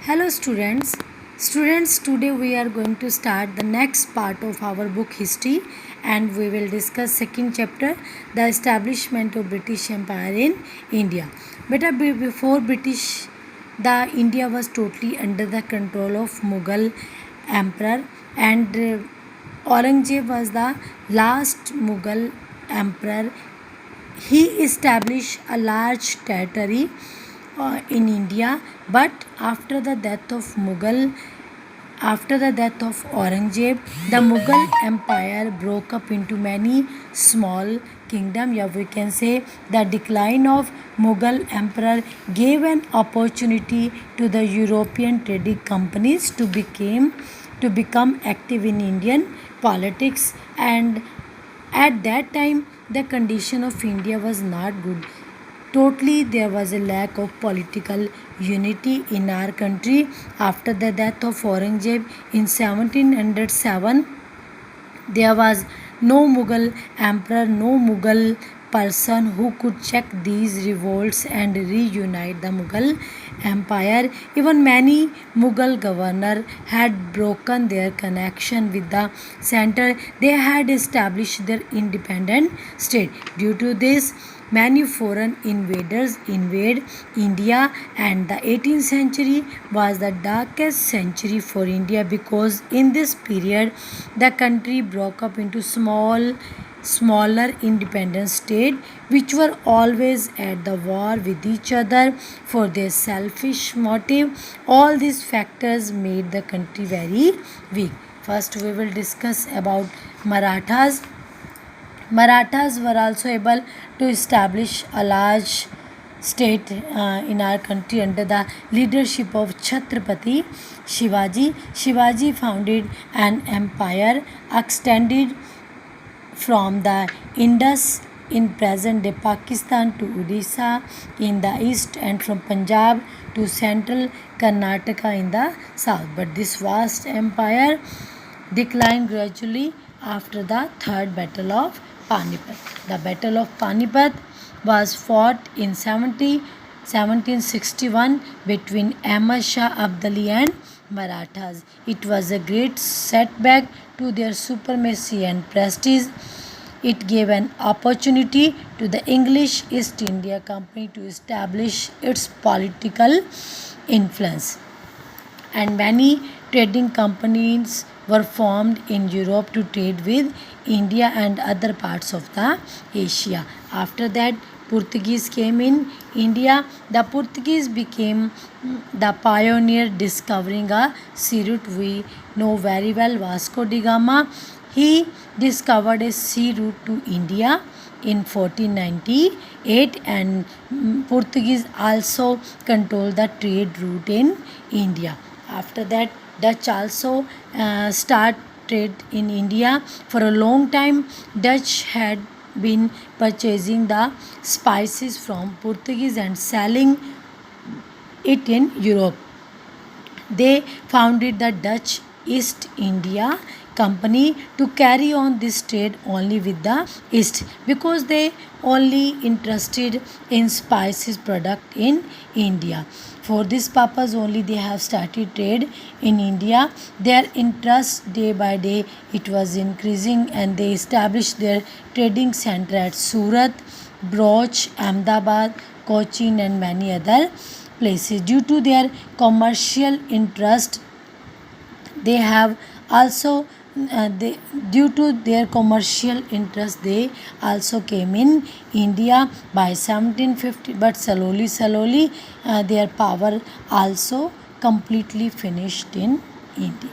Hello students. Students, today we are going to start the next part of our book history and we will discuss second chapter, the establishment of British Empire in India. Before British, the India was totally under the control of Mughal emperor and Aurangzeb was the last Mughal emperor. He established a large territory in India, but after the death of Aurangzeb, the Mughal Empire broke up into many small kingdoms. Yeah, we can say the decline of Mughal Emperor gave an opportunity to the European trading companies to become active in Indian politics, and at that time the condition of India was not good. Totally, there was a lack of political unity in our country. After the death of Aurangzeb in 1707, there was no Mughal emperor, no Mughal person who could check these revolts and reunite the Mughal empire. Even many Mughal governors had broken their connection with the center. They had established their independent state. Due to this, many foreign invaders invade India, and the 18th century was the darkest century for India because in this period the country broke up into smaller independent states which were always at the war with each other for their selfish motive. All these factors made the country very weak. First we will discuss about Marathas. Marathas were also able to establish a large state in our country under the leadership of Chhatrapati Shivaji. Shivaji founded an empire extended from the Indus in present day Pakistan to Odisha in the east and from Punjab to central Karnataka in the south. But this vast empire declined gradually after the Third Battle of Panipat. The Battle of Panipat was fought in 1761 between Ahmad Shah Abdali and Marathas. It was a great setback to their supremacy and prestige. It gave an opportunity to the English East India Company to establish its political influence, and many trading companies were formed in Europe to trade with India and other parts of the Asia. After that, Portuguese came in India. The Portuguese became the pioneer discovering a sea route. We know very well Vasco da Gama. He discovered a sea route to India in 1498, and Portuguese also controlled the trade route in India. After that, Dutch also start trade in India. For a long time, Dutch had been purchasing the spices from Portuguese and selling it in Europe. They founded the Dutch East India Company to carry on this trade only with the East because they only interested in spices product in India. For this purpose only they have started trade in India. Their interest day by day it was increasing, and they established their trading center at Surat, Bhuj, Ahmedabad, Cochin and many other places. Due to their commercial interest, they have also due to their commercial interest they also came in India by 1750, but slowly their power also completely finished in India.